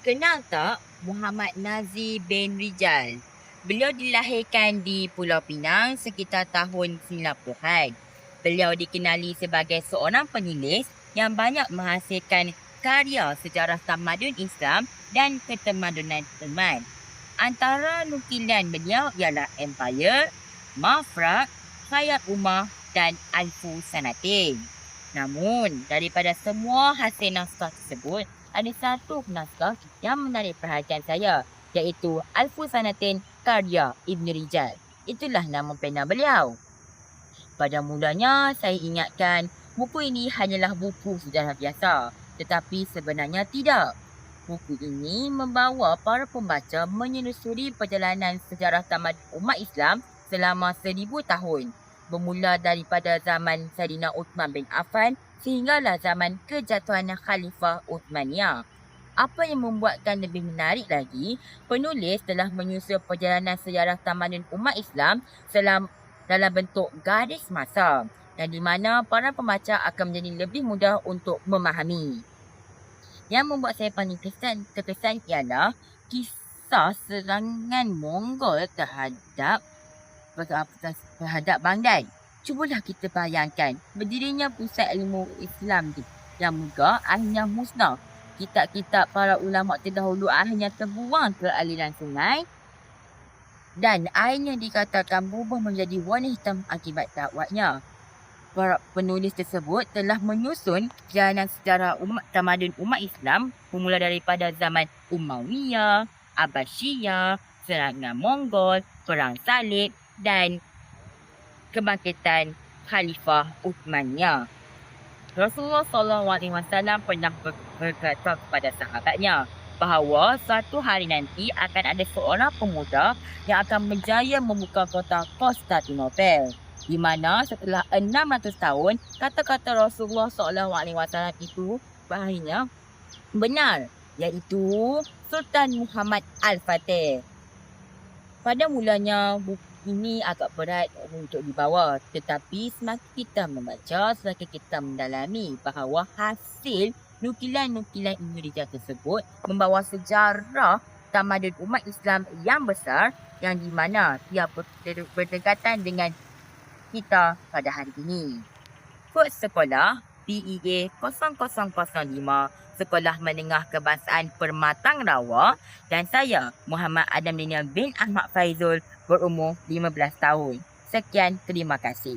Kenal tak Muhammad Nazir bin Rijal? Beliau dilahirkan di Pulau Pinang sekitar tahun 90-an. Beliau dikenali sebagai seorang penulis yang banyak menghasilkan karya sejarah tamadun Islam dan ketamadunan Teman. Antara nukilan beliau ialah Empire, Mafraq, Khayat Ummah dan Alfu Sanatin. Namun, daripada semua hasil naskah tersebut, ada satu naskah yang menarik perhatian saya, iaitu Alfu Sanatin karya Ibn Rijal. Itulah nama pena beliau. Pada mulanya, saya ingatkan buku ini hanyalah buku sejarah biasa, tetapi sebenarnya tidak. Buku ini membawa para pembaca menyusuri perjalanan sejarah tamadun umat Islam selama 1000 tahun. Bermula daripada zaman Saidina Uthman bin Affan sehinggalah zaman kejatuhan Khalifah Uthmaniyah. Apa yang membuatkan lebih menarik lagi, penulis telah menyusun perjalanan sejarah tamadun umat Islam dalam bentuk garis masa dan di mana para pembaca akan menjadi lebih mudah untuk memahami. Yang membuat saya paling terkesan ialah kisah serangan Mongol terhadap Baghdad. Cubalah kita bayangkan berdirinya pusat ilmu Islam yang megah akhirnya musnah. Kitab-kitab para ulama terdahulu akhirnya terbuang ke aliran sungai dan airnya dikatakan berubah menjadi warna hitam akibat dakwatnya. Para penulis tersebut telah menyusun perjalanan sejarah tamadun umat Islam bermula daripada zaman Umayyah, Abbasiyah, serangan Mongol, perang salib dan kebangkitan Khalifah Uthmaniyah. Rasulullah SAW pernah berkata kepada sahabatnya bahawa suatu hari nanti akan ada seorang pemuda yang akan berjaya membuka kota Konstantinopel, di mana setelah 600 tahun kata-kata Rasulullah SAW itu akhirnya benar, iaitu Sultan Muhammad Al-Fatih. Pada mulanya buku ini agak berat untuk dibawa, tetapi semakin kita membaca, semakin kita mendalami bahawa hasil nukilan-nukilan Ibn Rijal tersebut membawa sejarah tamadun umat Islam yang besar yang di mana ia berdekatan dengan kita pada hari ini. Kod sekolah PEA 0005 Sekolah Menengah Kebangsaan Permatang Rawa dan saya Muhammad Adam Daniel bin Ahmad Faizul berumur 15 tahun. Sekian, terima kasih.